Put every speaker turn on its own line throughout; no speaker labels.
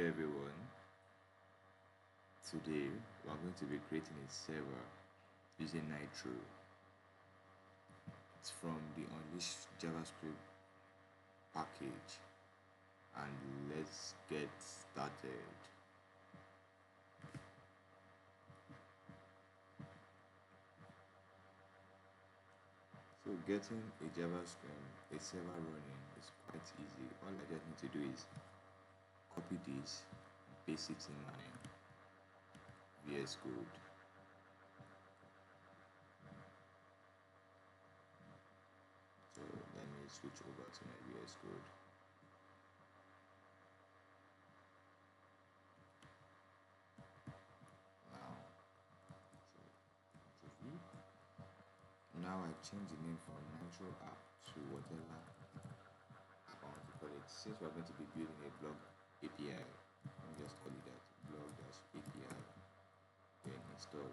everyone. Today we are going to be creating a server using Nitro. It's from the Unleashed JavaScript package, and let's get started. So getting a JavaScript, a server running is quite easy. All I just need to do is copy this and paste it in my VS Code. So let me switch over to my VS Code. Now I change the name from Nitro app to whatever I want to call it. Since we're going to be building a blog API, let me just call it that, blog-API, then install.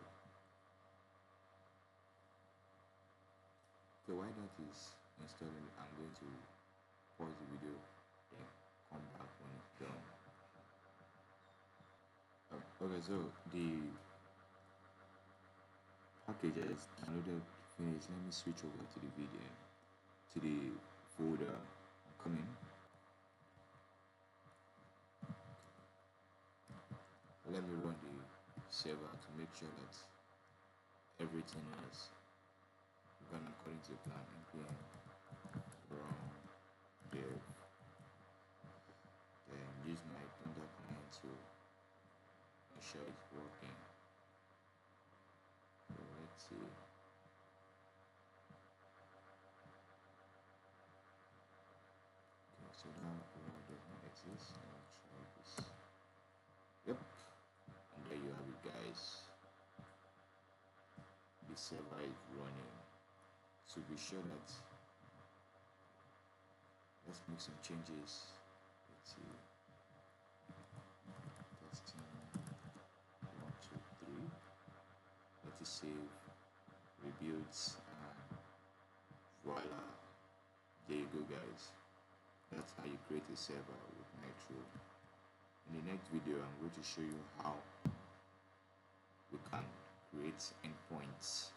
So while that is installing, I'm going to pause the video, then come back when it's done. Okay, so the package is downloaded, finished. Let me switch over to the video, to the folder. I'm coming. Let me run the server to make sure that everything is gone according to plan. npm run dev, then use my thunder command to make sure it's working. So let's see. Okay, so now run does not exist. Let me try this. Yep, and there you have it, guys. The server is running. So be sure that, let's make some changes. Let's see. Testing 1, 2, 3. Let it save, rebuilds, and voila. There you go, guys. That's how you create a server with Nitro. In the next video, I'm going to show you how we can create endpoints